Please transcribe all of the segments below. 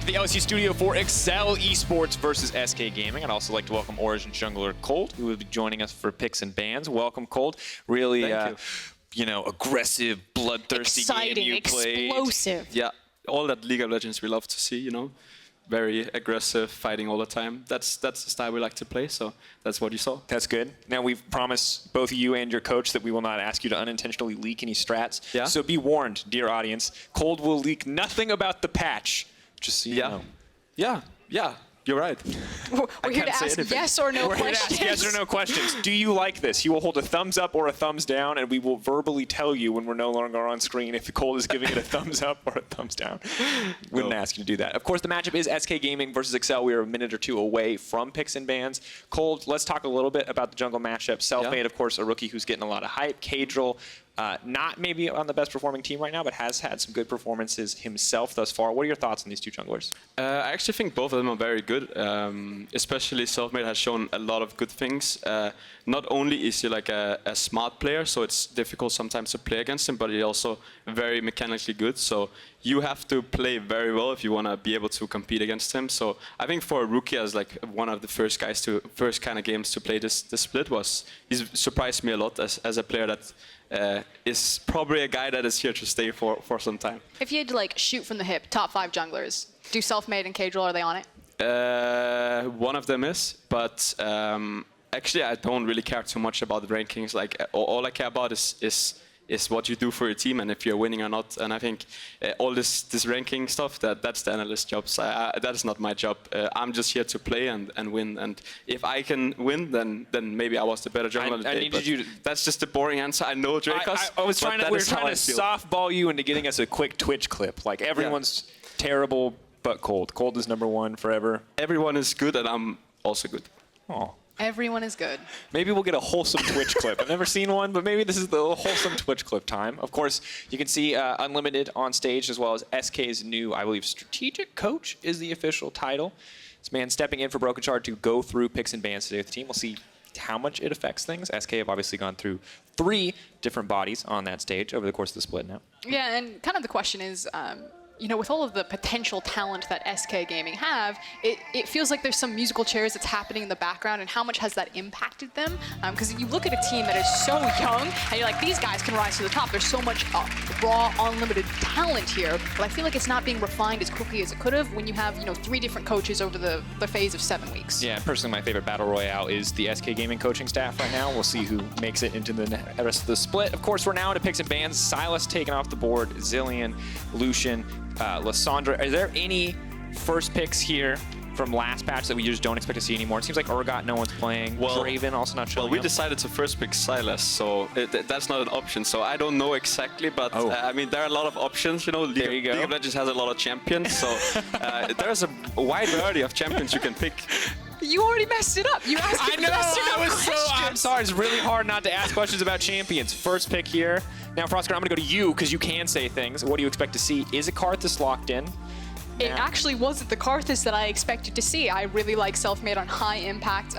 the LEC studio for exceL Esports versus SK Gaming. I'd also like to welcome Origin jungler Kold, who will be joining us for picks and bans. Welcome, Kold. Really, you know, aggressive, bloodthirsty game you played. Explosive. Yeah, all that League of Legends we love to see, you know. Very aggressive, fighting all the time. That's the style we like to play, so that's what you saw. That's good. Now, we've promised both you and your coach that we will not ask you to unintentionally leak any strats. Yeah. So be warned, dear audience. Kold will leak nothing about the patch, just so you know. Yeah, you're right. We're here to ask yes or no questions. We're here to ask yes or no questions. Do you like this? He will hold a thumbs up or a thumbs down, and we will verbally tell you when we're no longer on screen if Kold is giving it a thumbs up or a thumbs down. Wouldn't ask you to do that. Of course, the matchup is SK Gaming versus exceL. We are a minute or two away from picks and bans. Kold, let's talk a little bit about the jungle matchup. Selfmade, of course, a rookie who's getting a lot of hype. Caedral, not maybe on the best performing team right now, but has had some good performances himself thus far. What are your thoughts on these two junglers? I actually think both of them are very good. Especially Selfmade has shown a lot of good things. Not only is he like a smart player, so it's difficult sometimes to play against him, but he's also very mechanically good. So you have to play very well if you want to be able to compete against him. So I think for a rookie, as like one of the first kind of games to play this split, he's surprised me a lot as a player that is probably a guy that is here to stay for some time. If you had to like shoot from the hip, top 5 junglers, do Selfmade and Caedral, are they on it? One of them is, but actually I don't really care too much about the rankings. Like all I care about is what you do for your team and if you're winning or not. And I think all this ranking stuff, that's the analyst job. So that is not my job. I'm just here to play and win. And if I can win, then maybe I was the better jungler today. That's just a boring answer. I know, Drakos. I was trying to, we were trying to softball you into getting us a quick Twitch clip. Like everyone's terrible, but Kold. Kold is #1 forever. Everyone is good, and I'm also good. Oh. Everyone is good. Maybe we'll get a wholesome Twitch clip. I've never seen one, but maybe this is the wholesome Twitch clip time. Of course, you can see Unlimited on stage, as well as SK's new, I believe, strategic coach is the official title. This man stepping in for Broken Shard to go through picks and bans today with the team. We'll see how much it affects things. SK have obviously gone through 3 different bodies on that stage over the course of the split now. Yeah, and kind of the question is, you know, with all of the potential talent that SK Gaming have, it feels like there's some musical chairs that's happening in the background, and how much has that impacted them? Because you look at a team that is so young, and you're like, these guys can rise to the top. There's so much raw, unlimited talent here, but I feel like it's not being refined as quickly as it could have when you have, you know, 3 different coaches over the phase of 7 weeks. Yeah, personally, my favorite battle royale is the SK Gaming coaching staff right now. We'll see who makes it into the rest of the split. Of course, we're now into picks and bans. Sylas taken off the board, Zilean, Lucian, Lysandra. Are there any first picks here from last patch that we just don't expect to see anymore? It seems like Urgot, no one's playing. Draven also not showing Well, we up. decided to first pick Sylas, so that's not an option. So I don't know exactly, but I mean, there are a lot of options. You know, League of Legends has a lot of champions, so there's a wide variety of champions you can pick. You already messed it up. You asked I know, I'm sorry, it's really hard not to ask questions about champions. First pick here. Now, Froskurinn, I'm going to go to you because you can say things. What do you expect to see? Is it Karthus locked in? It actually wasn't the Karthus that I expected to see. I really like Selfmade on high-impact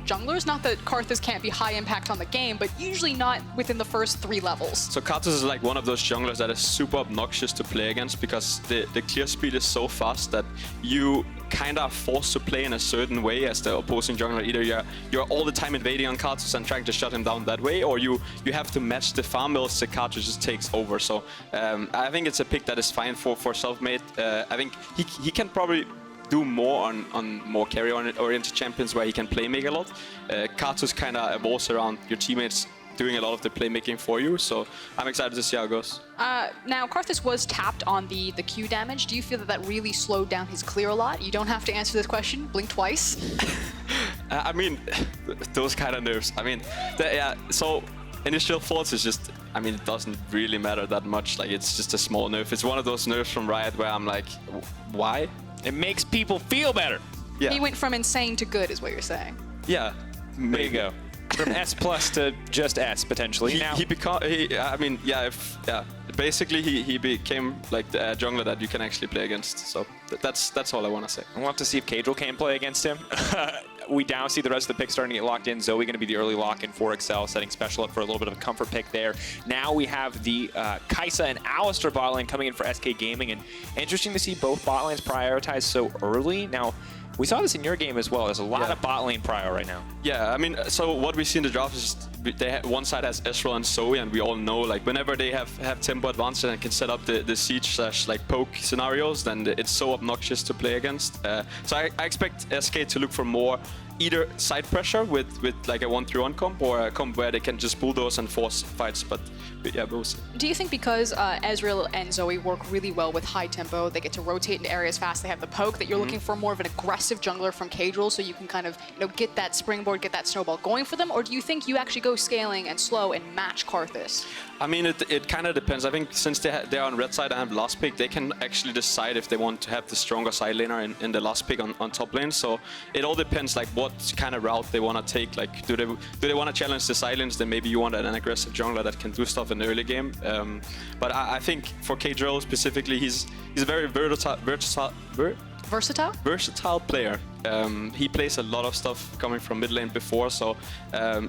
junglers. Not that Karthus can't be high-impact on the game, but usually not within the first 3 levels. So Karthus is like one of those junglers that is super obnoxious to play against because the clear speed is so fast that you kind of forced to play in a certain way as the opposing jungler. Either you're all the time invading on Karthus and trying to shut him down that way, or you have to match the farm mills the Karthus just takes over. So I think it's a pick that is fine for Selfmade. I think he can probably do more on more carry-oriented champions where he can playmake a lot. Karthus kind of evolves around your teammates doing a lot of the playmaking for you, so I'm excited to see how it goes. Now, Karthus was tapped on the Q damage. Do you feel that really slowed down his clear a lot? You don't have to answer this question. Blink twice. I mean, those kind of nerfs. I mean, so initial thoughts is just, I mean, it doesn't really matter that much. Like, it's just a small nerf. It's one of those nerfs from Riot where I'm like, why? It makes people feel better. Yeah. He went from insane to good, is what you're saying. Yeah. There you go. From S+ to just S, potentially. Basically, he became like the jungler that you can actually play against. So that's all I want to say. We'll have to see if Caedral can play against him. we now see the rest of the picks starting to get locked in. Zoe going to be the early lock-in for exceL, setting special up for a little bit of a comfort pick there. Now we have the Kai'Sa and Alistar bot lane coming in for SK Gaming, and interesting to see both bot lanes prioritized so early. Now, we saw this in your game as well. There's a lot of bot lane prio right now. Yeah, I mean, so what we see in the draft is one side has Ezreal and Zoe, and we all know, like, whenever they have tempo advantage and can set up the siege / like poke scenarios, then it's so obnoxious to play against. So I expect SK to look for more either side pressure with like a 1-3-1 comp, or a comp where they can just bulldoze and force fights. But yeah, we'll see. Do you think because Ezreal and Zoe work really well with high tempo, they get to rotate into areas fast, they have the poke, that you're looking for more of an aggressive jungler from Caedral, so you can kind of get that springboard, get that snowball going for them? Or do you think you actually go scaling and slow and match Karthus? I mean, it kind of depends. I think since they're on red side and have last pick, they can actually decide if they want to have the stronger side laner in the last pick on top lane. So it all depends, like, what kind of route they want to take. Like, do they want to challenge the side lanes? Then maybe you want an aggressive jungler that can do stuff in the early game. But I think for Caedral specifically, he's a very versatile player. He plays a lot of stuff coming from mid lane before, so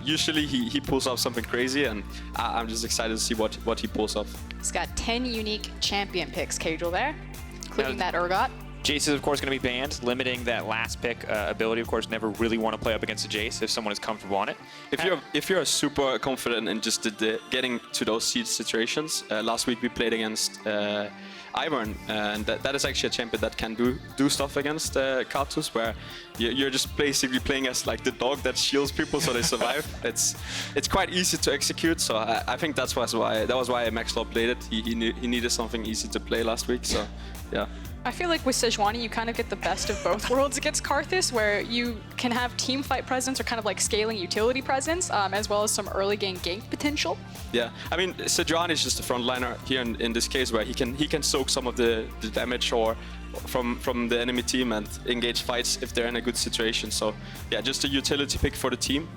usually he pulls off something crazy, and I'm just excited to see what he pulls off. He's got 10 unique champion picks, Caedral there, including that Urgot. Jace is, of course, going to be banned, limiting that last pick ability. Of course, never really want to play up against a Jace if someone is comfortable on it. If you're super confident in just getting to those siege situations, last week we played against Ivern, and that is actually a champion that can do stuff against Karthus, where you're just basically playing as like the dog that shields people so they survive. It's quite easy to execute, so I think that was why exceL played it. He needed something easy to play last week, so yeah. I feel like with Sejuani, you kind of get the best of both worlds against Karthus, where you can have team fight presence or kind of like scaling utility presence, as well as some early game gank potential. Yeah, I mean, Sejuani is just a frontliner here in this case, where he can soak some of the damage or from the enemy team and engage fights if they're in a good situation. So yeah, just a utility pick for the team.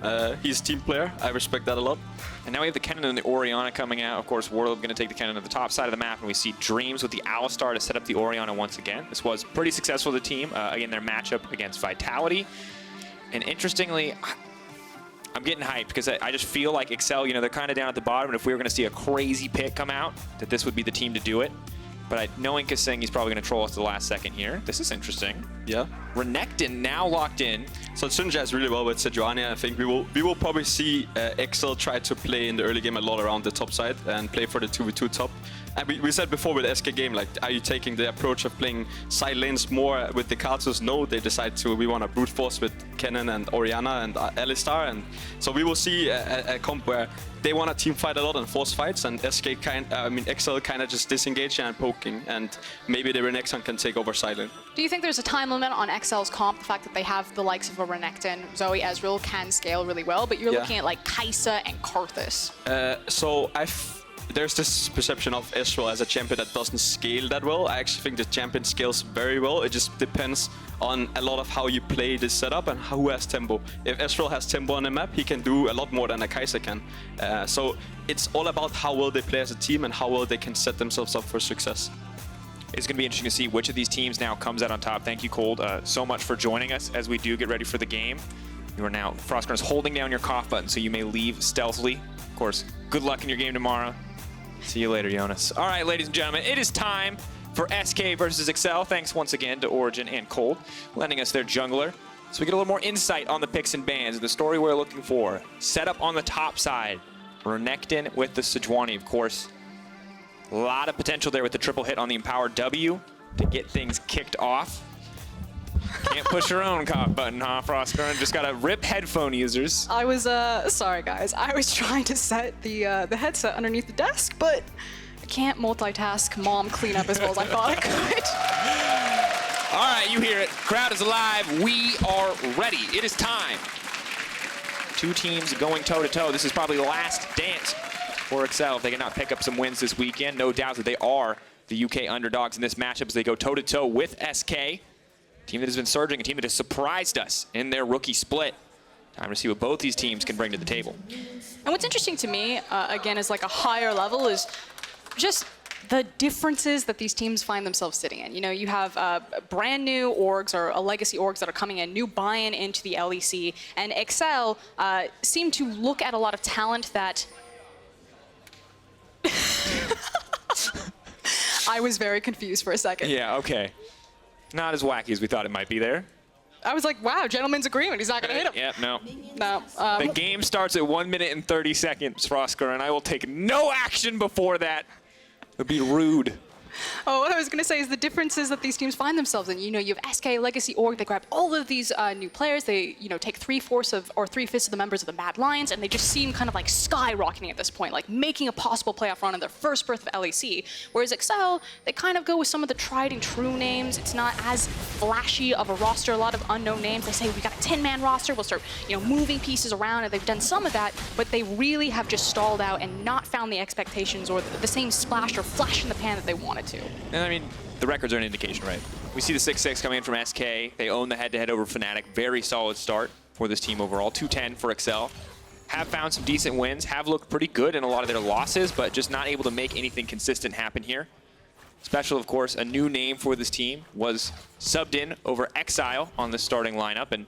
He's a team player. I respect that a lot. And now we have the Kennen and the Orianna coming out. Of course, Werlyb going to take the Kennen to the top side of the map, and we see Dreams with the Alistar to set up the Orianna once again. This was pretty successful for the team. Again, their matchup against Vitality. And interestingly, I'm getting hyped because I just feel like exceL, they're kind of down at the bottom, and if we were going to see a crazy pick come out, that this would be the team to do it. But knowing kaSing, he's probably going to troll us to the last second here. This is interesting. Yeah. Renekton now locked in. So it synergizes really well with Sejuani. I think we will probably see exceL try to play in the early game a lot around the top side and play for the 2v2 top. And we said before with SK Game, like, are you taking the approach of playing side lanes more with the Karthus? No, they decide we want to brute force with Kennen and Orianna and Alistar, and so we will see a comp where they want to team fight a lot and force fights, and exceL kind of just disengage and poking, and maybe the Renekton can take over side lane. Do you think there's a time limit on exceL's comp? The fact that they have the likes of a Renekton, Zoe, Ezreal can scale really well, but you're looking at like Kai'Sa and Karthus. There's this perception of Ezreal as a champion that doesn't scale that well. I actually think the champion scales very well. It just depends on a lot of how you play this setup and who has tempo. If Ezreal has tempo on the map, he can do a lot more than a Kai'Sa can. So it's all about how well they play as a team and how well they can set themselves up for success. It's going to be interesting to see which of these teams now comes out on top. Thank you, Kold, so much for joining us as we do get ready for the game. You are now, Froskurinn is holding down your cough button so you may leave stealthily. Of course, good luck in your game tomorrow. See you later, Jonas. All right, ladies and gentlemen, it is time for SK versus exceL. Thanks once again to Origin and Kold, lending us their jungler. So we get a little more insight on the picks and bans, the story we're looking for. Set up on the top side, Renekton with the Sejuani, of course. A lot of potential there with the triple hit on the Empowered W to get things kicked off. Can't push your own cough button, huh, Froskurinn? Just gotta rip headphone users. I was, sorry guys, I was trying to set the headset underneath the desk, but I can't multitask mom cleanup as well as I thought I could. All right, you hear it. Crowd is alive. We are ready. It is time. Two teams going toe-to-toe. This is probably the last dance for exceL. If they cannot pick up some wins this weekend, no doubt that they are the UK underdogs in this matchup as they go toe-to-toe with SK. Team that has been surging, a team that has surprised us in their rookie split. Time to see what both these teams can bring to the table. And what's interesting to me, again, is like a higher level is just the differences that these teams find themselves sitting in. You know, you have brand new orgs or a legacy orgs that are coming in, new buy-in into the LEC, and exceL seem to look at a lot of talent that I was very confused for a second. Yeah, okay. Not as wacky as we thought it might be there. I was like, wow, gentleman's agreement. He's not going to hit him. Yep, no. No. The game starts at 1 minute and 30 seconds, Froskurinn, and I will take no action before that. It would be rude. Oh, what I was going to say is the differences that these teams find themselves in. You know, you have SK Legacy Org. They grab all of these new players. They, you know, take 3/4 or 3/5 of the members of the Mad Lions, and they just seem kind of like skyrocketing at this point, like making a possible playoff run in their first birth of LEC. Whereas exceL, they kind of go with some of the tried and true names. It's not as flashy of a roster. A lot of unknown names. They say we got a 10-man roster. We'll start, you know, moving pieces around, and they've done some of that, but they really have just stalled out and not found the expectations or the same splash or flash in the pan that they wanted to. And I mean, the records are an indication, right? We see the 6-6 coming in from SK. They own the head-to-head over Fnatic. Very solid start for this team overall. 2-10 for exceL. Have found some decent wins. Have looked pretty good in a lot of their losses, but just not able to make anything consistent happen here. Special, of course, a new name for this team was subbed in over exeL on the starting lineup, and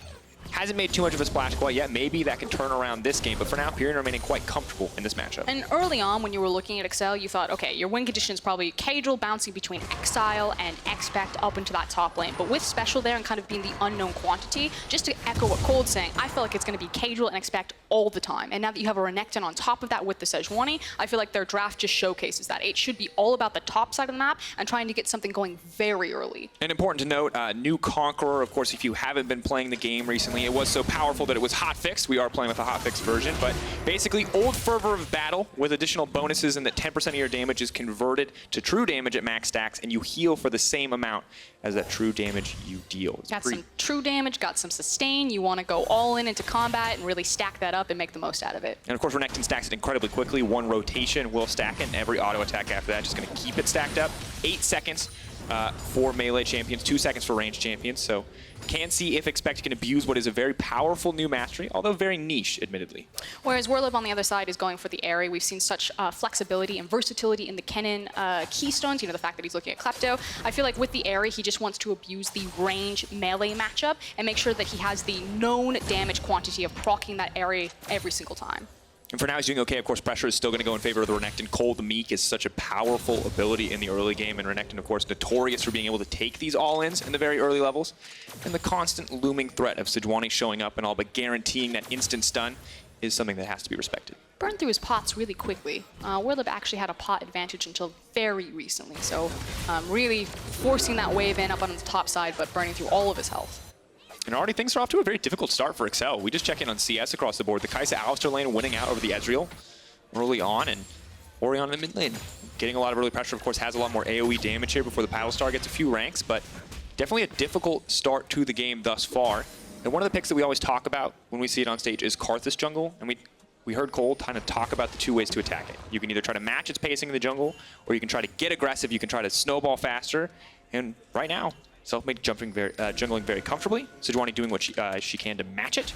hasn't made too much of a splash quite yet. Maybe that can turn around this game, but for now, Pirean remaining quite comfortable in this matchup. And early on, when you were looking at exeL, you thought, okay, your win condition is probably Caedral bouncing between exeL and expect up into that top lane. But with Special there and kind of being the unknown quantity, just to echo what Kold's saying, I feel like it's going to be Caedral and expect all the time. And now that you have a Renekton on top of that with the Sejuani, I feel like their draft just showcases that. It should be all about the top side of the map and trying to get something going very early. And important to note, new Conqueror, of course, if you haven't been playing the game recently, it was so powerful that it was hotfixed. We are playing with a hotfixed version, but basically old Fervor of Battle with additional bonuses and that 10% of your damage is converted to true damage at max stacks, and you heal for the same amount as that true damage you deal. It's got some true damage, got some sustain. You want to go all in into combat and really stack that up and make the most out of it. And of course, Renekton stacks it incredibly quickly. One rotation will stack it, and every auto attack after that just going to keep it stacked up. 8 seconds for melee champions, 2 seconds for ranged champions. So can see if Expect can abuse what is a very powerful new mastery, although very niche, admittedly. Whereas Werlyb on the other side is going for the Airy. We've seen such flexibility and versatility in the Kennen keystones, you know, the fact that he's looking at Klepto. I feel like with the Airy, he just wants to abuse the range melee matchup and make sure that he has the known damage quantity of proccing that Airy every single time. And for now, he's doing okay. Of course, pressure is still going to go in favor of the Renekton. Kold the Meek is such a powerful ability in the early game, and Renekton, of course, notorious for being able to take these all-ins in the very early levels. And the constant looming threat of Sejuani showing up and all but guaranteeing that instant stun is something that has to be respected. Burned through his pots really quickly. Werlyb actually had a pot advantage until very recently, so really forcing that wave in up on the top side, but burning through all of his health. And already things are off to a very difficult start for exeL. We just check in on CS across the board. The Kai'Sa Alistar lane winning out over the Ezreal early on, and Orianna in the mid lane getting a lot of early pressure. Of course, has a lot more AoE damage here before the Alistar gets a few ranks, but definitely a difficult start to the game thus far. And one of the picks that we always talk about when we see it on stage is Karthus jungle, and we heard Kold kind of talk about the 2 ways to attack it. You can either try to match its pacing in the jungle, or you can try to get aggressive, you can try to snowball faster, and right now, Selfmade jungling very comfortably. Sejuani doing what she can to match it.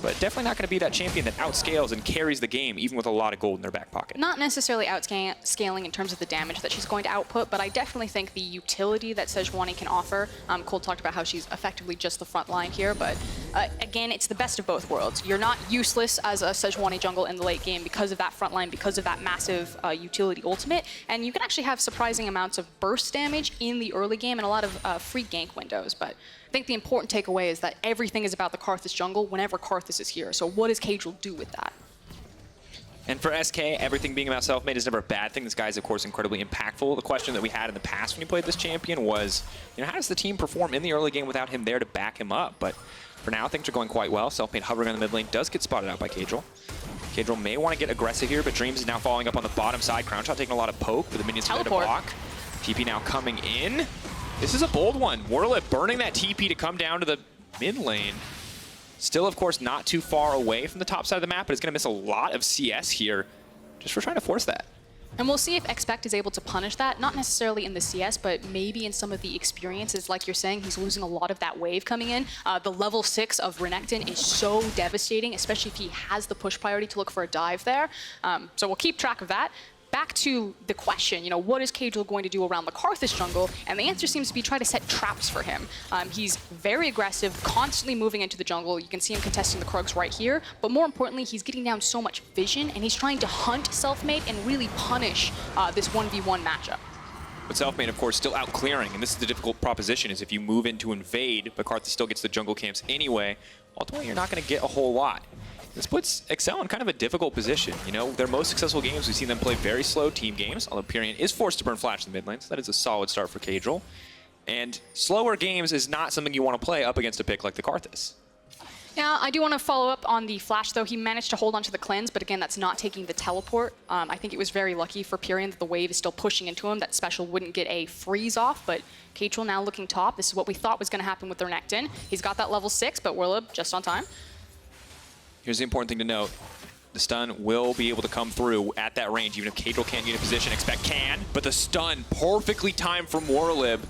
But definitely not going to be that champion that outscales and carries the game, even with a lot of gold in their back pocket. Not necessarily outscaling in terms of the damage that she's going to output, but I definitely think the utility that Sejuani can offer. Kold talked about how she's effectively just the front line here, but again, it's the best of both worlds. You're not useless as a Sejuani jungle in the late game because of that front line, because of that massive utility ultimate, and you can actually have surprising amounts of burst damage in the early game and a lot of free gank windows. But I think the important takeaway is that everything is about the Karthus jungle whenever Karthus is here. So what does Caedral do with that? And for SK, everything being about Selfmade is never a bad thing. This guy is, of course, incredibly impactful. The question that we had in the past when he played this champion was, you know, how does the team perform in the early game without him there to back him up? But for now, things are going quite well. Selfmade hovering on the mid lane does get spotted out by Caedral. Caedral may want to get aggressive here, but Dreams is now falling up on the bottom side. Crownshot taking a lot of poke, but the minions are to block. TP now coming in. This is a bold one. Werlyb burning that TP to come down to the mid lane. Still, of course, not too far away from the top side of the map, but it's going to miss a lot of CS here just for trying to force that. And we'll see if Expect is able to punish that, not necessarily in the CS, but maybe in some of the experiences. Like you're saying, he's losing a lot of that wave coming in. The level 6 of Renekton is so devastating, especially if he has the push priority to look for a dive there. So we'll keep track of that. back to the question, you know, what is Caedral going to do around the Karthus jungle? And the answer seems to be try to set traps for him. He's very aggressive, constantly moving into the jungle. You can see him contesting the Krugs right here. But more importantly, he's getting down so much vision, and he's trying to hunt Selfmade and really punish this 1v1 matchup. But Selfmade, of course, still out clearing, and this is the difficult proposition, is if you move in to invade, but Karthus still gets the jungle camps anyway, ultimately you're not going to get a whole lot. This puts exceL in kind of a difficult position. You know, their most successful games, we've seen them play very slow team games, although Pirean is forced to burn flash in the mid lane, so that is a solid start for Caedral. And slower games is not something you want to play up against a pick like the Karthus. Yeah, I do want to follow up on the flash, though. He managed to hold onto the cleanse, but again, that's not taking the teleport. I think it was very lucky for Pirean that the wave is still pushing into him. That special wouldn't get a freeze off, but Caedral now looking top. This is what we thought was going to happen with the Renekton. He's got that level 6, but Werlyb just on time. Here's the important thing to note. The stun will be able to come through at that range, even if Caedral can't get in position. Expect can, but the stun perfectly timed from Werlyb.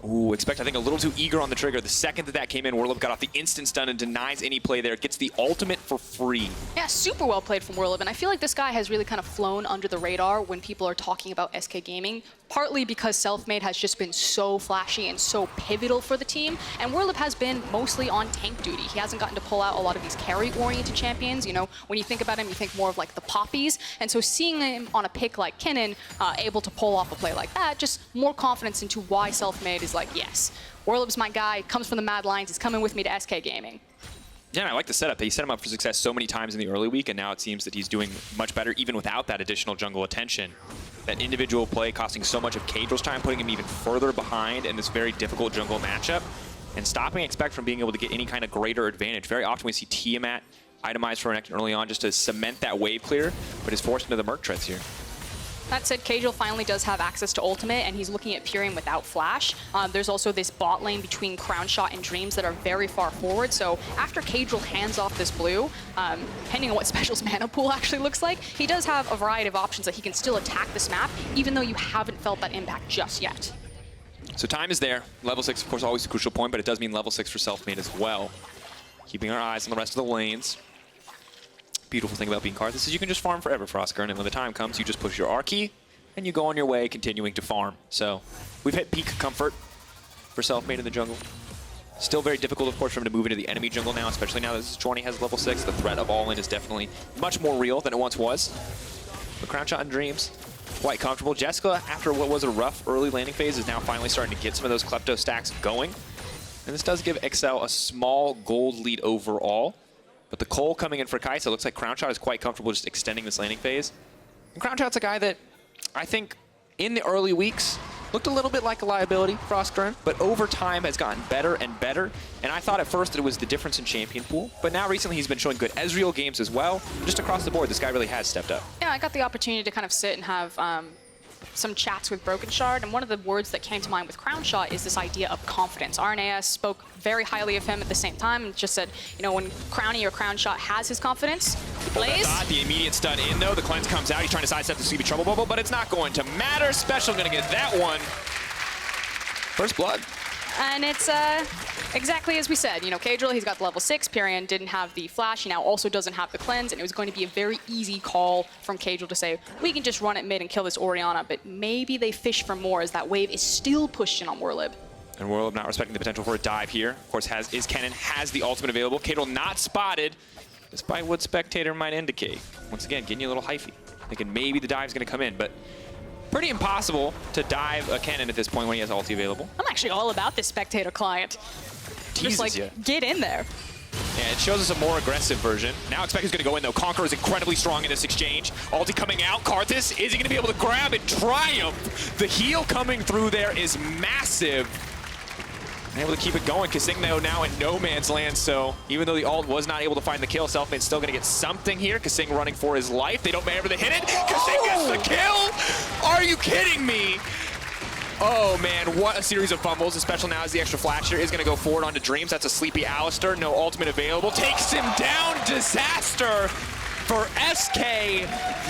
Ooh, expect, I think, a little too eager on the trigger. The second that came in, Werlyb got off the instant stun and denies any play there. Gets the ultimate for free. Yeah, super well played from Werlyb, and I feel like this guy has really kind of flown under the radar when people are talking about SK Gaming, partly because Selfmade has just been so flashy and so pivotal for the team, and Werlyb has been mostly on tank duty. He hasn't gotten to pull out a lot of these carry-oriented champions. You know, when you think about him, you think more of like the poppies, and so seeing him on a pick like Kennen, able to pull off a play like that, just more confidence into why Selfmade is like, yes, Werlyb's my guy, comes from the Mad Lions, he's coming with me to SK Gaming. Yeah, and I like the setup. He set him up for success so many times in the early week, and now it seems that he's doing much better even without that additional jungle attention. That individual play costing so much of Caedral's time, putting him even further behind in this very difficult jungle matchup, and stopping Expect from being able to get any kind of greater advantage. Very often we see Tiamat itemized for Renekton early on just to cement that wave clear, but is forced into the Merc treads here. That said, Caedral finally does have access to ultimate, and he's looking at Pirean without flash. There's also this bot lane between Crownshot and Dreams that are very far forward, so after Caedral hands off this blue, depending on what Special's mana pool actually looks like, he does have a variety of options that he can still attack this map, even though you haven't felt that impact just yet. So time is there. Level 6, of course, always a crucial point, but it does mean level 6 for Selfmade as well. Keeping our eyes on the rest of the lanes. Beautiful thing about being Karthus is you can just farm forever, Froskurinn, and when the time comes, you just push your R key, and you go on your way, continuing to farm. So we've hit peak comfort for Selfmade in the jungle. Still very difficult, of course, for him to move into the enemy jungle now, especially now that Sejuani has level 6. The threat of all-in is definitely much more real than it once was. But Crownshot and Dreams, quite comfortable. Jeskla, after what was a rough early landing phase, is now finally starting to get some of those Klepto stacks going. And this does give exceL a small gold lead overall. But the Kold coming in for Kai'Sa, looks like Crownshot is quite comfortable just extending this landing phase. And Crownshot's a guy that I think in the early weeks looked a little bit like a liability, Froskurinn, but over time has gotten better and better. And I thought at first that it was the difference in champion pool, but now recently he's been showing good Ezreal games as well. Just across the board, this guy really has stepped up. Yeah, I got the opportunity to kind of sit and have some chats with Broken Shard, and one of the words that came to mind with Crownshot is this idea of confidence. RNAS spoke very highly of him at the same time and just said, you know, when Crowny or Crownshot has his confidence, he plays. The immediate stun in though, the cleanse comes out, he's trying to sidestep the sleepy trouble bubble, but it's not going to matter. Special gonna get that one. First blood. And it's exactly as we said. You know, Caedral, he's got the level 6. Pirean didn't have the flash. He now also doesn't have the cleanse. And it was going to be a very easy call from Caedral to say, we can just run it mid and kill this Orianna. But maybe they fish for more as that wave is still pushed in on Werlyb. And Werlyb not respecting the potential for a dive here. Of course, Kennen has the ultimate available. Caedral not spotted, despite what Spectator might indicate. Once again, getting you a little hyphy. Thinking maybe the dive's going to come in, but pretty impossible to dive a Kennen at this point when he has ulti available. I'm actually all about this Spectator client. Teases just like, you. get in there. Yeah, it shows us a more aggressive version. Now Expect is going to go in, though. Conqueror is incredibly strong in this exchange. Ulti coming out. Karthus, is he going to be able to grab and triumph? The heal coming through there is massive. And able to keep it going. kaSing, though, now in no man's land, so even though the ult was not able to find the kill, Selfmade's still going to get something here. kaSing running for his life. They don't maneuver to hit it. kaSing gets the kill! Are you kidding me? Oh man, what a series of fumbles. The special now is the extra flash here. Is going to go forward onto Dreams. That's a sleepy Alistar. No ultimate available. Takes him down. Disaster for SK.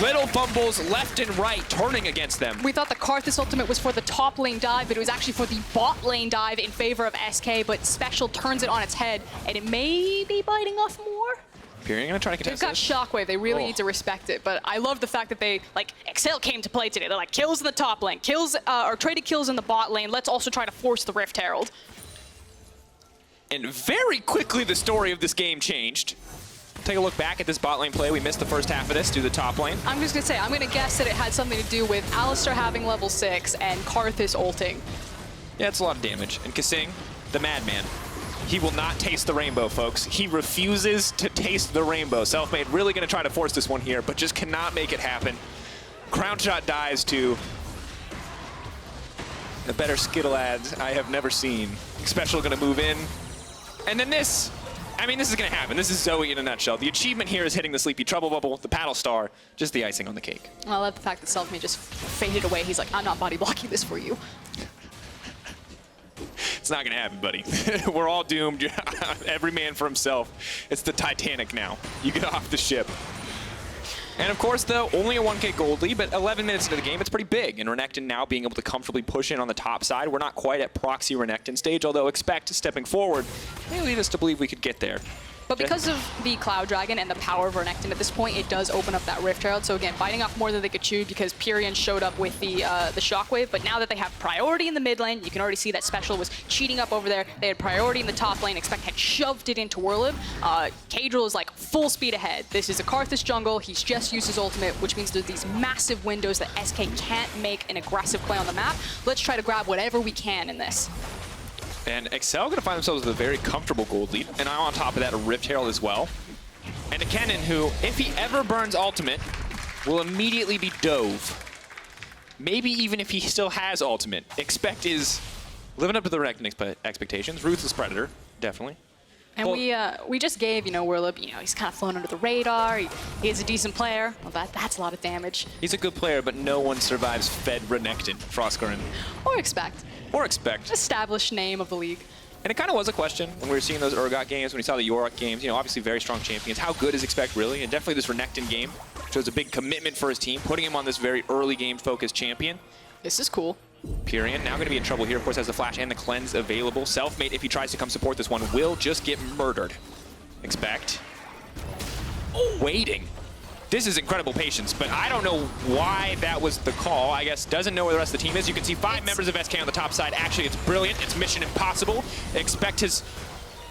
Little fumbles left and right, turning against them. We thought the Karthus ultimate was for the top lane dive, but it was actually for the bot lane dive in favor of SK, but Special turns it on its head, and it may be biting off more. Pirean gonna try to contest They've got this. Shockwave. They really need to respect it. But I love the fact that they, like, exceL came to play today. They're like, kills in the top lane, kills, or traded kills in the bot lane. Let's also try to force the Rift Herald. And very quickly, the story of this game changed. Take a look back at this bot lane play. We missed the first half of this due to the top lane. I'm just going to say, I'm going to guess that it had something to do with Alistar having level 6 and Karthus ulting. Yeah, it's a lot of damage. And kaSing, the madman, he will not taste the rainbow, folks. He refuses to taste the rainbow. Selfmade really going to try to force this one here, but just cannot make it happen. Crownshot dies to the better Skittle ads I have never seen. exeL going to move in. And then this. I mean, this is going to happen. This is Zoe in a nutshell. The achievement here is hitting the Sleepy Trouble Bubble, the Paddle Star, just the icing on the cake. I love the fact that Selfmade just faded away. He's like, I'm not body blocking this for you. It's not going to happen, buddy. We're all doomed. Every man for himself. It's the Titanic now. You get off the ship. And of course, though, only a 1K gold lead, but 11 minutes into the game, it's pretty big. And Renekton now being able to comfortably push in on the top side. We're not quite at proxy Renekton stage, although exeC stepping forward may lead us to believe we could get there. But because of the Cloud Dragon and the power of Renekton at this point, it does open up that Rift Herald. So again, biting off more than they could chew because Pirean showed up with the Shockwave. But now that they have priority in the mid lane, you can already see that special was cheating up over there. They had priority in the top lane. exeC had shoved it into Werlyb. Caedral is like full speed ahead. This is a Karthus jungle. He's just used his ultimate, which means there's these massive windows that SK can't make an aggressive play on the map. Let's try to grab whatever we can in this. And exeL going to find themselves with a very comfortable gold lead. And on top of that, a Rift Herald as well. And a Kennen who, if he ever burns ultimate, will immediately be dove. Maybe even if he still has ultimate. exeC is living up to the Renekton expectations. Ruthless Predator, definitely. And we just gave, Werlyb, he's kind of flown under the radar. He is a decent player. Well, that's a lot of damage. He's a good player, but no one survives fed Renekton, Froskurinn. Or exeC. Or exeC. Established name of the league. And it kind of was a question when we were seeing those Urgot games, when we saw the Yorick games, obviously very strong champions. How good is exeC really? And definitely this Renekton game shows a big commitment for his team, putting him on this very early game focused champion. This is cool. Pirean now going to be in trouble here. Of course, has the flash and the cleanse available. Selfmade, if he tries to come support this one, will just get murdered. exeC. Waiting. This is incredible patience, but I don't know why that was the call. I guess doesn't know where the rest of the team is. You can see 5 members of SK on the top side. Actually, it's brilliant. It's mission impossible. exeC has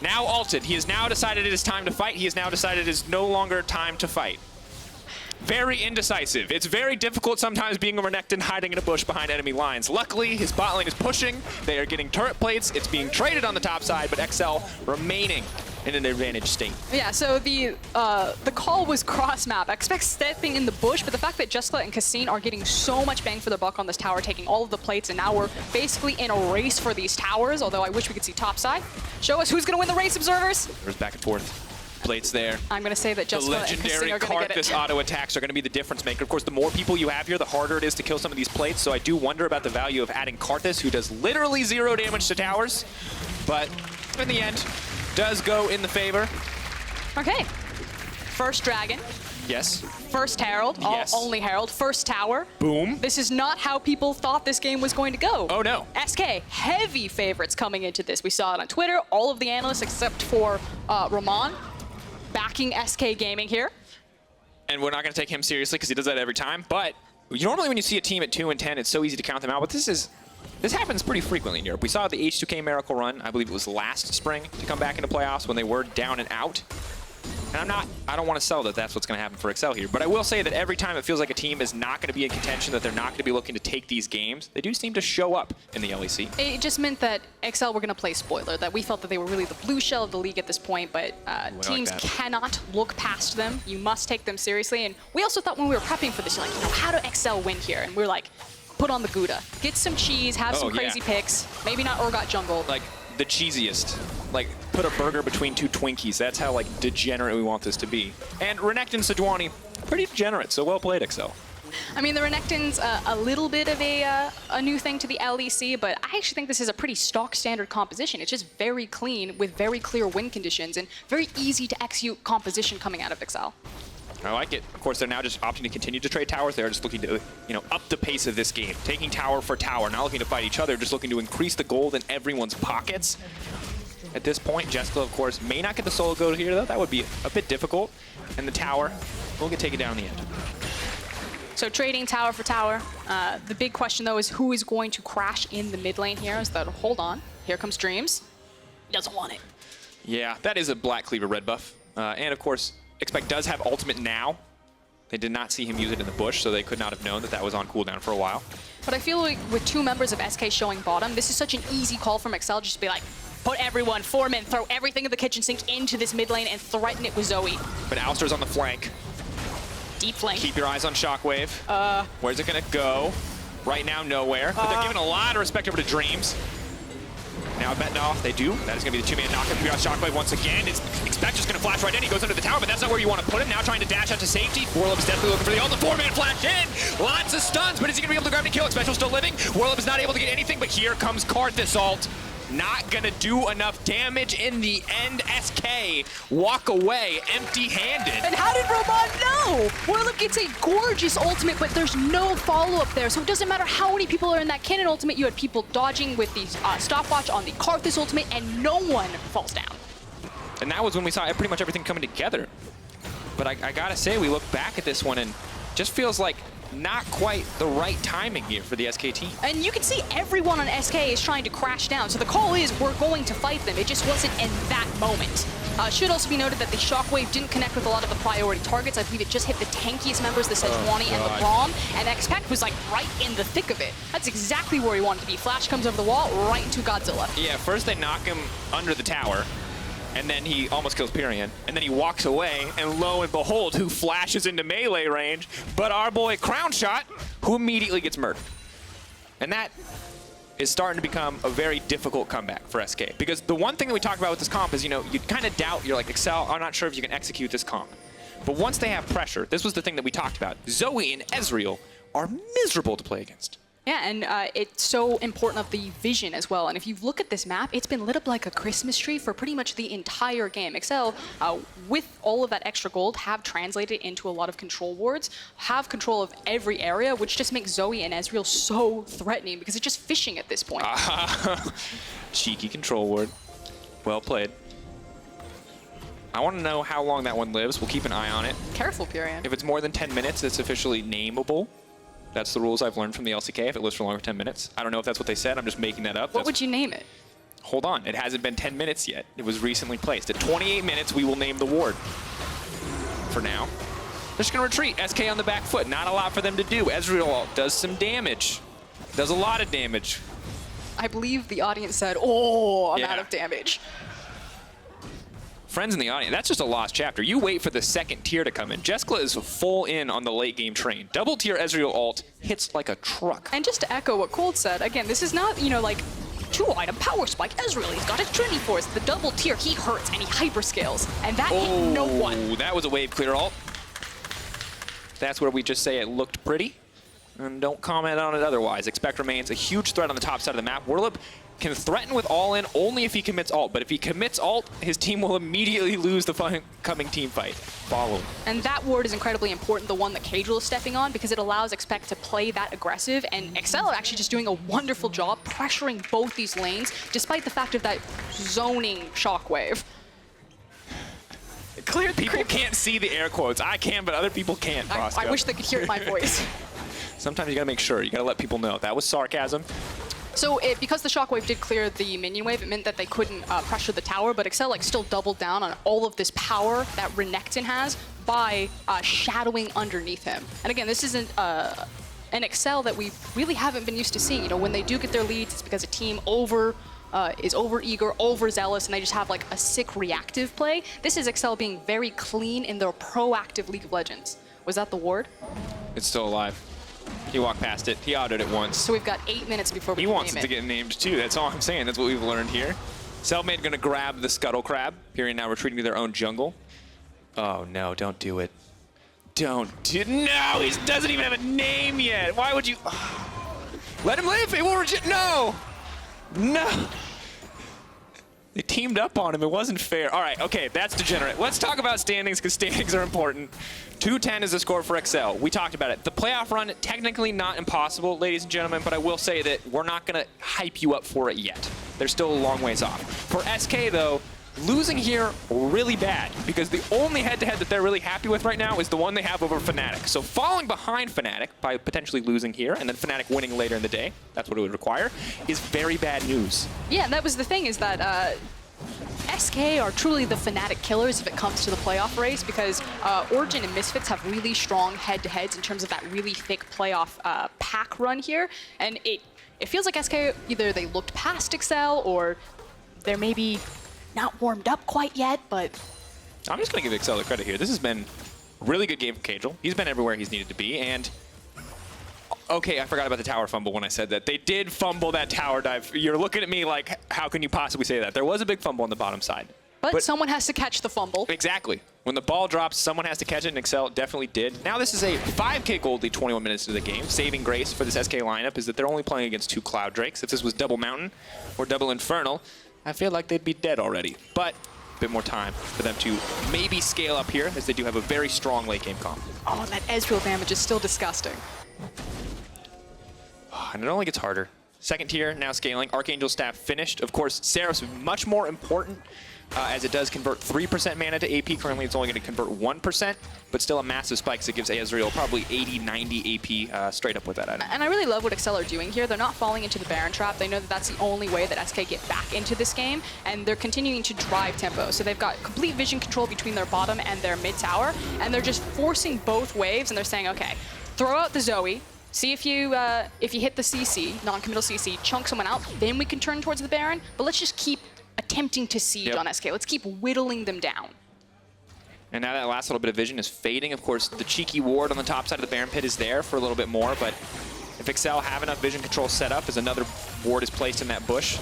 now ulted. He has now decided it is time to fight. He has now decided it is no longer time to fight. Very indecisive. It's very difficult sometimes being a Renekton hiding in a bush behind enemy lines. Luckily, his bot lane is pushing. They are getting turret plates. It's being traded on the top side, but exeL remaining in an advantage state. Yeah, so the call was cross-map. exeC stepping in the bush, but the fact that Jeskla and kaSing are getting so much bang for their buck on this tower, taking all of the plates, and now we're basically in a race for these towers, although I wish we could see top side. Show us who's going to win the race, observers. There's back and forth. Plates there. I'm going to say that Jeskla and kaSing are going to get it. Karthus auto attacks are going to be the difference maker. Of course, the more people you have here, the harder it is to kill some of these plates. So I do wonder about the value of adding Karthus, who does literally 0 damage to towers. But in the end, does go in the favor. Okay. First dragon. Yes. First herald. Yes. Only herald. First tower. Boom. This is not how people thought this game was going to go. Oh, no. SK, heavy favorites coming into this. We saw it on Twitter. All of the analysts except for Ramon backing SK Gaming here. And we're not going to take him seriously because he does that every time. But normally when you see a team at 2-10, it's so easy to count them out. But this happens pretty frequently in Europe. We saw the H2K Miracle run, I believe it was last spring, to come back into playoffs when they were down and out. And I don't want to sell that that's what's going to happen for exeL here. But I will say that every time it feels like a team is not going to be in contention, that they're not going to be looking to take these games, they do seem to show up in the LEC. It just meant that exeL were going to play spoiler, that we felt that they were really the blue shell of the league at this point, but teams cannot look past them. You must take them seriously. And we also thought when we were prepping for this, how do exeL win here? And we were like, put on the Gouda. Get some cheese, have some crazy picks. Maybe not Urgot jungle. Like, the cheesiest. Like, put a burger between 2 Twinkies. That's how, like, degenerate we want this to be. And Renekton Sejuani, pretty degenerate, so well played, exeL. I mean, the Renekton's a little bit of a new thing to the LEC, but I actually think this is a pretty stock standard composition. It's just very clean with very clear win conditions and very easy to execute composition coming out of exeL. I like it. Of course, they're now just opting to continue to trade towers. They're just looking to, up the pace of this game. Taking tower for tower, not looking to fight each other, just looking to increase the gold in everyone's pockets. at this point. Jeskla, of course, may not get the solo go here, though. That would be a bit difficult. And the tower will get taken down in the end. So trading tower for tower. The big question, though, is who is going to crash in the mid lane here? Is that, hold on, here comes Dreams. Doesn't want it. Yeah, that is a Black Cleaver red buff. And of course, exceL does have ultimate now. They did not see him use it in the bush, so they could not have known that that was on cooldown for a while. But I feel like with 2 members of SK showing bottom, this is such an easy call from exceL just to be like, put everyone, 4 men, throw everything in the kitchen sink into this mid lane and threaten it with Zoe. But Alistar's on the flank. Deep flank. Keep your eyes on Shockwave. Where's it gonna go? Right now, nowhere. But they're giving a lot of respect over to Dreams. Now I bet no, they do. That is going to be the 2-man knockup. We got Shockwave once again. exceL just going to flash right in. He goes under the tower, but that's not where you want to put him. Now trying to dash out to safety. Werlyb is definitely looking for the ult. The 4-man flash in. Lots of stuns, but is he going to be able to grab the kill? exceL still living. Werlyb is not able to get anything, but here comes Karthus ult. Not gonna do enough damage in the end. SK walk away empty-handed. And how did Braum know? Werlyb gets a gorgeous ultimate, but there's no follow-up there. So it doesn't matter how many people are in that Kennen ultimate. You had people dodging with the stopwatch on the Karthus ultimate, and no one falls down. And that was when we saw pretty much everything coming together. But I gotta say, we look back at this one and just feels like not quite the right timing here for the SK team. And you can see everyone on SK is trying to crash down. So the call is, we're going to fight them. It just wasn't in that moment. Should also be noted that the Shockwave didn't connect with a lot of the priority targets. I believe it just hit the tankiest members, the Sejuani and the Braum. And exceL was like right in the thick of it. That's exactly where he wanted to be. Flash comes over the wall, right into Godzilla. Yeah, first they knock him under the tower. And then he almost kills Pirean. And then he walks away, and lo and behold, who flashes into melee range? But our boy Crownshot, who immediately gets murdered. And that is starting to become a very difficult comeback for SK. Because the one thing that we talk about with this comp is, you know, you kind of doubt, you're like, exceL, I'm not sure if you can execute this comp. But once they have pressure, this was the thing that we talked about. Zoe and Ezreal are miserable to play against. Yeah, and it's so important of the vision as well. And if you look at this map, it's been lit up like a Christmas tree for pretty much the entire game. exceL, with all of that extra gold, have translated into a lot of control wards, have control of every area, which just makes Zoe and Ezreal so threatening because it's just fishing at this point. Cheeky control ward. Well played. I want to know how long that one lives. We'll keep an eye on it. Careful, Pirean. If it's more than 10 minutes, it's officially nameable. That's the rules I've learned from the LCK. If it lives for longer than 10 minutes. I don't know if that's what they said. I'm just making that up. What would you name it? Hold on. It hasn't been 10 minutes yet. It was recently placed. At 28 minutes, we will name the ward. For now. They're just going to retreat. SK on the back foot. Not a lot for them to do. Ezreal does some damage. Does a lot of damage. I believe the audience said, oh, I'm out of damage. Friends in the audience, that's just a lost chapter. You wait for the second tier to come in. Jeskla is full in on the late game train. Double tier Ezreal ult hits like a truck. And just to echo what Kold said, again, this is not, you know, like 2-item power spike Ezreal. He's got his Trinity Force. The double tier, he hurts and he hyperscales. And that hit no one. That was a wave clear ult. That's where we just say it looked pretty. And don't comment on it otherwise. exceL remains a huge threat on the top side of the map. Werlyb can threaten with all-in only if he commits ult. But if he commits ult, his team will immediately lose the coming team fight. Follow. And that ward is incredibly important, the one that Caedral is stepping on, because it allows exceL to play that aggressive. And exceL are actually just doing a wonderful job pressuring both these lanes, despite the fact of that zoning Shockwave. People can't see the air quotes. I can, but other people can't, I wish they could hear my voice. Sometimes you gotta make sure. You gotta let people know. That was sarcasm. So because the Shockwave did clear the minion wave, it meant that they couldn't pressure the tower, but exceL still doubled down on all of this power that Renekton has by shadowing underneath him. And again, this isn't an exceL that we really haven't been used to seeing. You know, when they do get their leads, it's because a team is over-eager, overzealous, and they just have like a sick reactive play. This is exceL being very clean in their proactive League of Legends. Was that the ward? It's still alive. He walked past it. He autoed it once. So we've got 8 minutes before we He name wants it to get named too. That's all I'm saying. That's what we've learned here. Selfmade gonna grab the Scuttle Crab. Pirean now retreating to their own jungle. Oh no, don't do it. Don't do it. No, he doesn't even have a name yet. Why would you? Let him live. It will reject. No. No. They teamed up on him. It wasn't fair. All right, okay, that's degenerate. Let's talk about standings, because standings are important. 2-10 is the score for exceL. We talked about it. The playoff run, technically not impossible, ladies and gentlemen, but I will say that we're not going to hype you up for it yet. They're still a long ways off. For SK, though, losing here really bad, because the only head-to-head that they're really happy with right now is the one they have over Fnatic. So falling behind Fnatic by potentially losing here, and then Fnatic winning later in the day, that's what it would require, is very bad news. Yeah, and that was the thing, is that SK are truly the Fnatic killers if it comes to the playoff race, because Origin and Misfits have really strong head-to-heads in terms of that really thick playoff pack run here, and it feels like SK, either they looked past exceL, or they're maybe not warmed up quite yet, but... I'm just going to give exceL the credit here. This has been a really good game for Caedral. He's been everywhere he's needed to be, and... Okay, I forgot about the tower fumble when I said that. They did fumble that tower dive. You're looking at me like, how can you possibly say that? There was a big fumble on the bottom side. But someone has to catch the fumble. Exactly. When the ball drops, someone has to catch it, and exceL definitely did. Now this is a 5K gold lead 21 minutes into the game. Saving grace for this SK lineup is that they're only playing against 2 Cloud Drakes. If this was double Mountain or double Infernal, I feel like they'd be dead already. But a bit more time for them to maybe scale up here, as they do have a very strong late game comp. Oh, that Ezreal damage is still disgusting. And it only gets harder. Second tier, now scaling. Archangel Staff finished. Of course, Seraph's much more important, as it does convert 3% mana to AP. Currently, it's only going to convert 1%, but still a massive spike, so it gives Ezreal probably 80, 90 AP straight up with that item. And I really love what exceL are doing here. They're not falling into the Baron trap. They know that that's the only way that SK get back into this game, and they're continuing to drive tempo. So they've got complete vision control between their bottom and their mid tower, and they're just forcing both waves, and they're saying, okay, throw out the Zoe, see if you hit the CC, non-committal CC, chunk someone out, then we can turn towards the Baron, but let's just keep attempting to siege on SK. Let's keep whittling them down. And now that last little bit of vision is fading. Of course, the cheeky ward on the top side of the Baron pit is there for a little bit more, but if exceL have enough vision control set up as another ward is placed in that bush.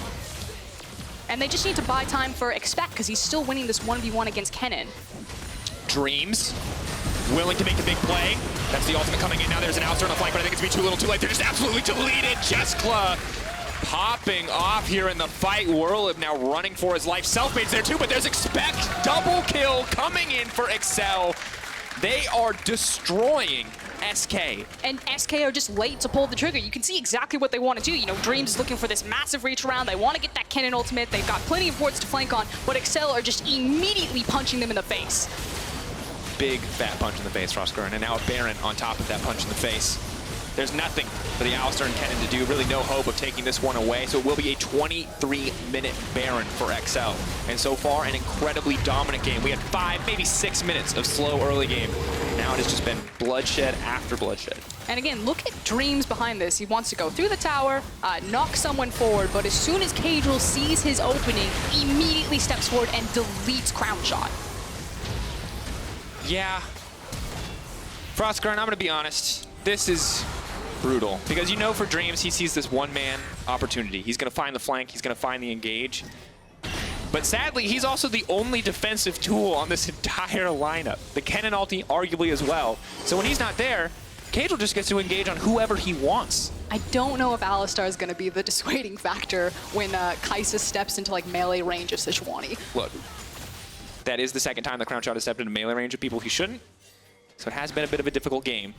And they just need to buy time for exceL, because he's still winning this 1v1 against Kennen. Dreams, willing to make the big play. That's the ultimate coming in. Now there's an Alistar on the flank, but I think it's going to be too little too late. They're just absolutely deleted. Jeskla popping off here in the fight. Werlyb now running for his life. Selfmade's there too, but there's exceL. Double kill coming in for exceL. They are destroying SK. And SK are just late to pull the trigger. You can see exactly what they want to do. You know, Dreams is looking for this massive reach around. They want to get that Kennen ultimate. They've got plenty of wards to flank on, but exceL are just immediately punching them in the face. Big fat punch in the face, Froskurinn, and now a Baron on top of that punch in the face. There's nothing for the Alistar and Kennen to do, really no hope of taking this one away, so it will be a 23-minute Baron for exceL. And so far, an incredibly dominant game. We had 5, maybe 6 minutes of slow early game. Now it has just been bloodshed after bloodshed. And again, look at Dreams behind this. He wants to go through the tower, knock someone forward, but as soon as Caedral sees his opening, immediately steps forward and deletes Crownshot. Yeah. Froskurinn, I'm going to be honest. This is brutal. Because you know for Dreams, he sees this one-man opportunity. He's going to find the flank. He's going to find the engage. But sadly, he's also the only defensive tool on this entire lineup. The Kennen ulti arguably as well. So when he's not there, Caedral just gets to engage on whoever he wants. I don't know if Alistar is going to be the dissuading factor when Kai'Sa steps into like melee range of Sejuani. Look, that is the second time the Crownshot has stepped into melee range of people he shouldn't. So it has been a bit of a difficult game.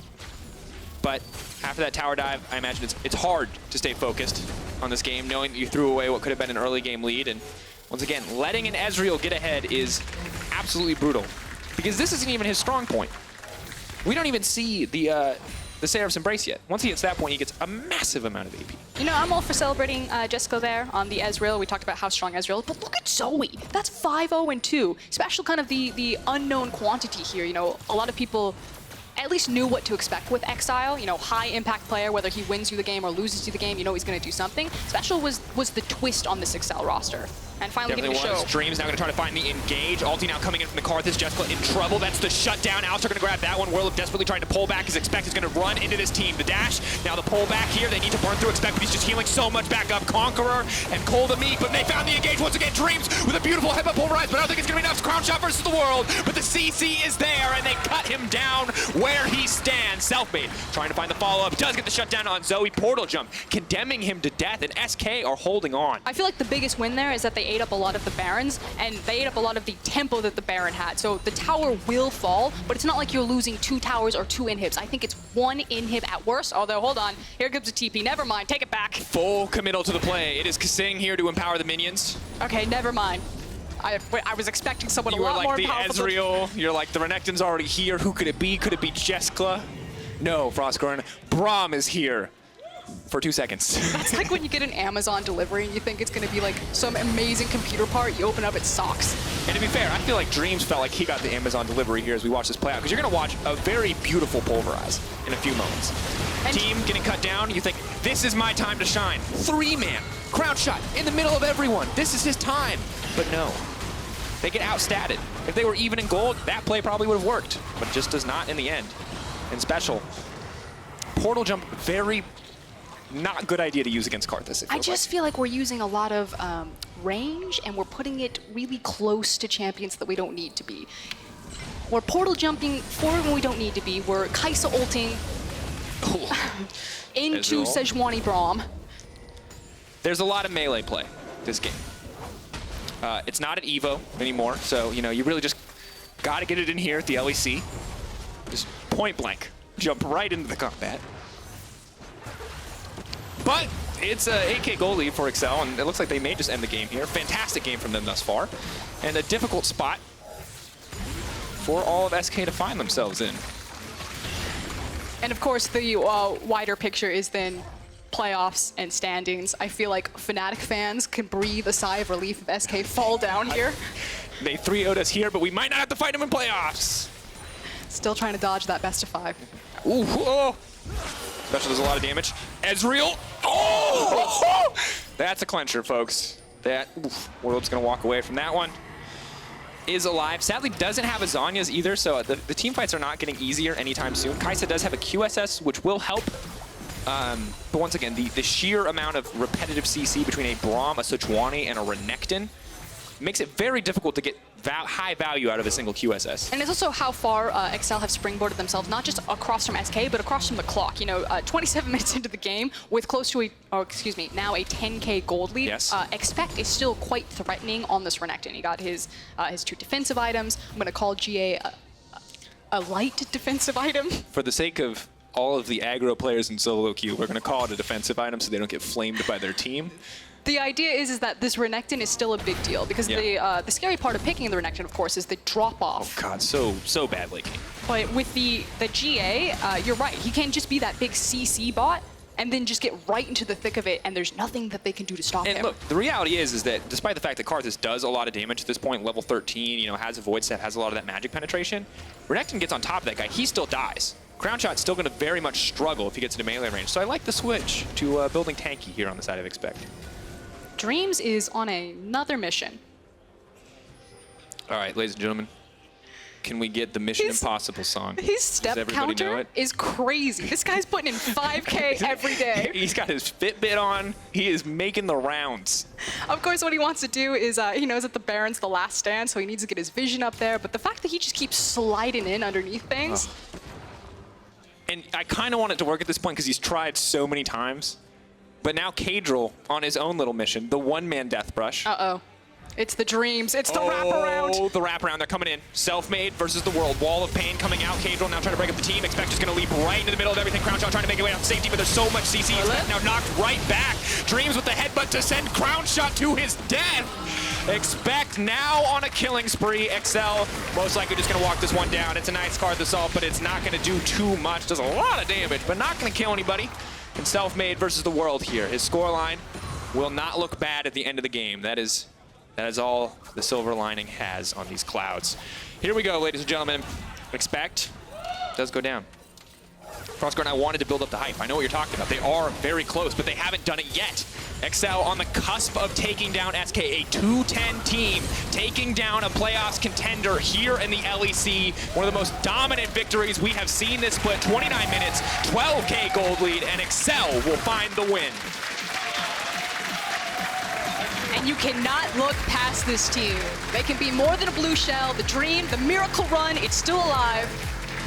But after that tower dive, I imagine it's hard to stay focused on this game, knowing that you threw away what could have been an early game lead. And once again, letting an Ezreal get ahead is absolutely brutal. Because this isn't even his strong point. We don't even see the Seraph's Embrace yet. Once he hits that point, he gets a massive amount of AP. You know, I'm all for celebrating Jeskla there on the Ezreal. We talked about how strong Ezreal is, but look at Zoe. That's 5-0-2. Special kind of the unknown quantity here. You know, a lot of people at least knew what to expect with exceL. You know, high impact player, whether he wins you the game or loses you the game, you know he's going to do something. Special was the twist on this exceL roster. And finally getting the show. Dreams now going to try to find the engage. Ulti now coming in from the Karthus. Jeskla in trouble. That's the shutdown. Alistar going to grab that one. Werlyb desperately trying to pull back. His exceL is going to run into this team. The dash. Now the pull back here. They need to burn through exceL, but he's just healing so much back up. Conqueror and Kold to meet, but they found the engage once again. Dreams with a beautiful headbutt pulverize, but I don't think it's going to be enough. Crownshot versus the world, but the CC is there, and they cut him down where he stands. Selfmade trying to find the follow-up. Does get the shutdown on Zoe. Portal jump, condemning him to death, and SK are holding on. I feel like the biggest win there is that they they ate up a lot of the Barons, and they ate up a lot of the tempo that the Baron had. So the tower will fall, but it's not like you're losing 2 towers or 2 inhibs. I think it's 1 inhib at worst, although, hold on, here comes a TP. Never mind, take it back. Full committal to the play. It is kaSing here to empower the minions. Okay, never mind. I was expecting someone a You were lot like more the powerful. Ezreal. You're like, the Renekton's already here. Who could it be? Could it be Jeskla? No, Froskurinn. Braum is here for 2 seconds. It's like when you get an Amazon delivery and you think it's going to be like some amazing computer part, you open up, it sucks. And to be fair, I feel like Dreams felt like he got the Amazon delivery here as we watch this play out, because you're going to watch a very beautiful Pulverize in a few moments. And Team getting cut down, you think, this is my time to shine. 3-man, Crownshot in the middle of everyone. This is his time. But no, they get outstatted. If they were even in gold, that play probably would have worked, but it just does not in the end. And special, portal jump, very not good idea to use against Karthus. I just feel like we're using a lot of range, and we're putting it really close to champions that we don't need to be. We're portal jumping forward when we don't need to be. We're Kai'Sa ulting into Ezreal. Sejuani Braum. There's a lot of melee play this game. It's not at Evo anymore, so you know you really just got to get it in here at the LEC. Just point blank, jump right into the combat. But it's a 8K goal lead for exceL, and it looks like they may just end the game here. Fantastic game from them thus far, and a difficult spot for all of SK to find themselves in. And of course, the wider picture is then playoffs and standings. I feel like Fnatic fans can breathe a sigh of relief if SK fall down here. They 3-0'd us here, but we might not have to fight them in playoffs. Still trying to dodge that best of 5. Ooh, oh. Special does a lot of damage. Ezreal. Oh! That's a clincher, folks. Werlyb's going to walk away from that one. Is alive. Sadly, doesn't have a Zhonya's either, so the team fights are not getting easier anytime soon. Kai'Sa does have a QSS, which will help. But once again, the sheer amount of repetitive CC between a Braum, a Sejuani, and a Renekton makes it very difficult to get high value out of a single QSS. And it's also how far exceL have springboarded themselves, not just across from SK, but across from the clock. You know, 27 minutes into the game with close to now a 10K gold lead. Yes. Expect is still quite threatening on this Renekton. He got his 2 defensive items. I'm going to call GA a light defensive item. For the sake of all of the aggro players in solo queue, we're going to call it a defensive item so they don't get flamed by their team. The idea is that this Renekton is still a big deal, because the scary part of picking the Renekton, of course, is the drop-off. Oh God, so bad leaking. But with the GA, you're right. He can just be that big CC bot and then just get right into the thick of it, and there's nothing that they can do to stop him. And look, the reality is that despite the fact that Karthus does a lot of damage at this point, level 13, you know, has a void step, has a lot of that magic penetration, Renekton gets on top of that guy, he still dies. Crownshot's still going to very much struggle if he gets into melee range. So I like the switch to building tanky here on the side of exceL. Dreams is on another mission. All right, ladies and gentlemen, can we get the Mission Impossible song? His step Does everybody know counter it? is crazy. This guy's putting in 5K every day. He's got his Fitbit on. He is making the rounds. Of course, what he wants to do is, he knows that the Baron's the last stand, so he needs to get his vision up there. But the fact that he just keeps sliding in underneath things. Oh. And I kind of want it to work at this point because he's tried so many times. But now Caedral on his own little mission, the one-man death brush. Uh-oh. It's the Dreams. It's the wraparound. Oh, the wraparound. They're coming in. Selfmade versus the world. Wall of pain coming out. Caedral now trying to break up the team. exceL is going to leap right into the middle of everything. Crownshot trying to make it way out to safety, but there's so much CC. exceL now knocked right back. Dreams with the headbutt to send Crownshot to his death. exceL now on a killing spree. exceL most likely just going to walk this one down. It's a nice Karthus assault, but it's not going to do too much. Does a lot of damage, but not going to kill anybody. And Selfmade versus the world here. His scoreline will not look bad at the end of the game. That is all the silver lining has on these clouds. Here we go, ladies and gentlemen. exceL does go down. Froskurinn, I wanted to build up the hype. I know what you're talking about. They are very close, but they haven't done it yet. exceL on the cusp of taking down SK, a 2-10 team, taking down a playoffs contender here in the LEC. One of the most dominant victories we have seen this split. 29 minutes, 12K gold lead, and exceL will find the win. And you cannot look past this team. They can be more than a blue shell. The dream, the miracle run, it's still alive.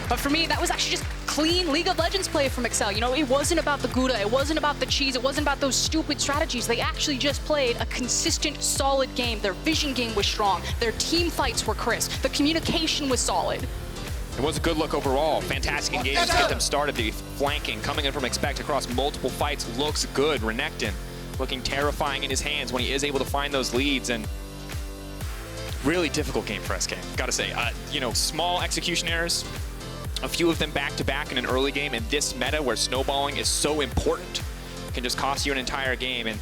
But for me, that was actually just clean League of Legends play from exceL. You know, it wasn't about the Gouda, it wasn't about the cheese, it wasn't about those stupid strategies. They actually just played a consistent, solid game. Their vision game was strong. Their team fights were crisp. The communication was solid. It was a good look overall. Fantastic engagement to get them started. The flanking coming in from exceL across multiple fights looks good. Renekton looking terrifying in his hands when he is able to find those leads, and really difficult game for SK. Gotta say, you know, small execution errors, a few of them back-to-back in an early game, and this meta where snowballing is so important can just cost you an entire game, and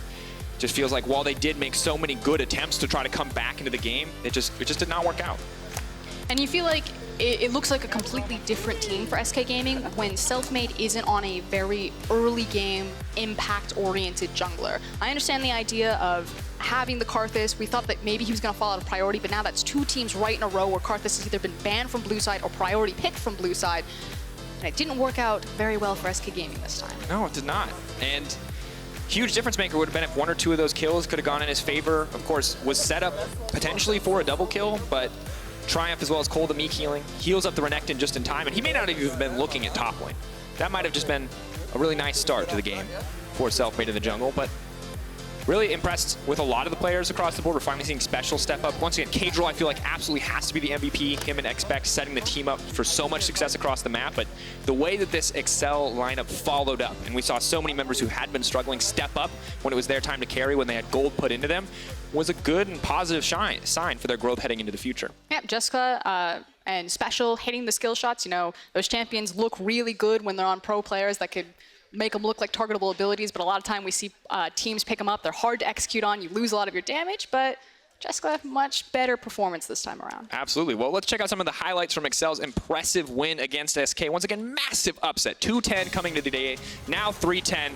just feels like while they did make so many good attempts to try to come back into the game, it just did not work out. And you feel like it looks like a completely different team for SK Gaming when Selfmade isn't on a very early game, impact-oriented jungler. I understand the idea of having the Karthus. We thought that maybe he was going to fall out of priority, but now that's 2 teams right in a row where Karthus has either been banned from blue side or priority picked from blue side. And it didn't work out very well for SK Gaming this time. No, it did not. And huge difference maker would have been if 1 or 2 of those kills could have gone in his favor. Of course, was set up potentially for a double kill, but Triumph as well as Kold the Meek heals up the Renekton just in time, and he may not have even been looking at top lane. That might have just been a really nice start to the game for Selfmade in the jungle, but really impressed with a lot of the players across the board. We're finally seeing Special step up. Once again, Caedral I feel like absolutely has to be the MVP. Him and exceL setting the team up for so much success across the map, but the way that this exceL lineup followed up, and we saw so many members who had been struggling step up when it was their time to carry, when they had gold put into them, was a good and positive sign for their growth heading into the future. Yeah, Jeskla and Special hitting the skill shots. You know, those champions look really good when they're on pro players that could make them look like targetable abilities, but a lot of time we see teams pick them up. They're hard to execute on. You lose a lot of your damage, but Jeskla, much better performance this time around. Absolutely. Well, let's check out some of the highlights from exceL's impressive win against SK. Once again, massive upset. 2-10 coming to the day, now 3-10.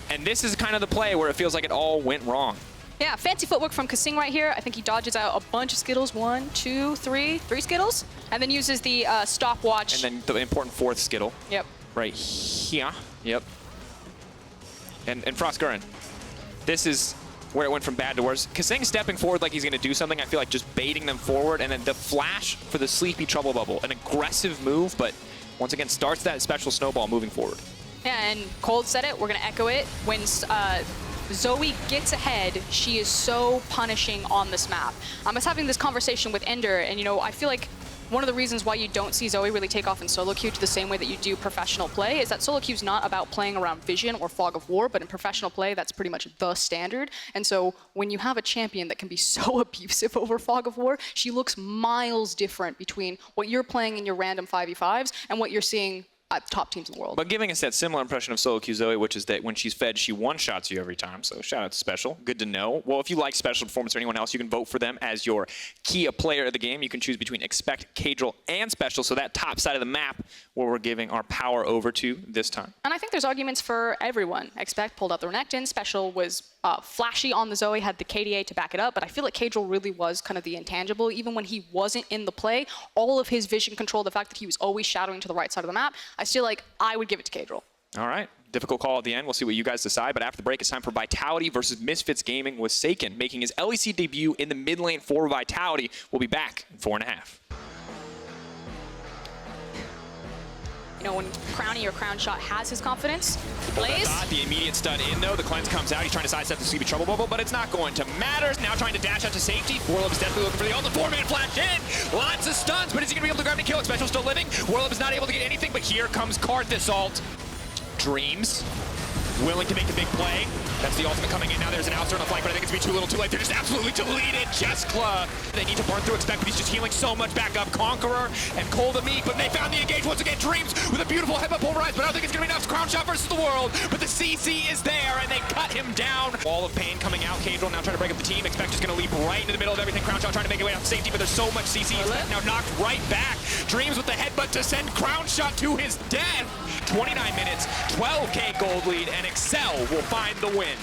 And this is kind of the play where it feels like it all went wrong. Yeah, fancy footwork from kaSing right here. I think he dodges out a bunch of Skittles. 1, 2, 3 Skittles. And then uses the stopwatch. And then the important 4th Skittle. Yep. Right here. Yep. And Froskurinn. This is where it went from bad to worse. kaSing stepping forward like he's going to do something. I feel like just baiting them forward. And then the flash for the Sleepy Trouble Bubble. An aggressive move, but once again starts that special snowball moving forward. Yeah, and Kold said it. We're going to echo it. When Zoe gets ahead, she is so punishing on this map. I was having this conversation with Ender, and you know, I feel like one of the reasons why you don't see Zoe really take off in solo queue to the same way that you do professional play is that solo queue is not about playing around vision or fog of war, but in professional play, that's pretty much the standard. And so when you have a champion that can be so abusive over fog of war, she looks miles different between what you're playing in your random 5v5s and what you're seeing at the top teams in the world. But giving us that similar impression of solo queue Zoe, which is that when she's fed, she one-shots you every time. So shout out to Special. Good to know. Well, if you like Special Performance or anyone else, you can vote for them as your key player of the game. You can choose between exceL, Caedral, and Special. So that top side of the map where we're giving our power over to this time. And I think there's arguments for everyone. exceL pulled out the Renekton. Special was flashy on the Zoe, had the KDA to back it up, but I feel like Caedral really was kind of the intangible. Even when he wasn't in the play, all of his vision control, the fact that he was always shadowing to the right side of the map, I feel like I would give it to Caedral. All right. Difficult call at the end. We'll see what you guys decide. But after the break, it's time for Vitality versus Misfits Gaming with Seiken making his LEC debut in the mid lane for Vitality. We'll be back in 4.5. You know, when Crowny or Crownshot has his confidence, plays. The immediate stun in, though. The cleanse comes out. He's trying to sidestep the Sleepy Trouble Bubble, but it's not going to matter. Now trying to dash out to safety. Werlyb is definitely looking for the ult. The 4-man flash in. Lots of stuns, but is he going to be able to grab and kill? exceL still living. Werlyb is not able to get anything, but here comes Karthus ult. Dreams. Willing to make the big play. That's the ultimate coming in. Now there's an Alistar on the flank, but I think it's going to be too little too late. They're just absolutely deleted. Jeskla. They need to burn through exceL, but he's just healing so much back up. Conqueror and Kold the Meek, but they found the engage once again. Dreams with a beautiful headbutt pulverize, but I don't think it's going to be enough. Crownshot versus the world, but the CC is there, and they cut him down. Wall of pain coming out. Caedral now trying to break up the team. exceL just going to leap right into the middle of everything. Crownshot trying to make it way out to safety, but there's so much CC. Now knocked right back. Dreams with the headbutt to send Crownshot to his death. 29 minutes, 12K gold lead, and exceL will find the win.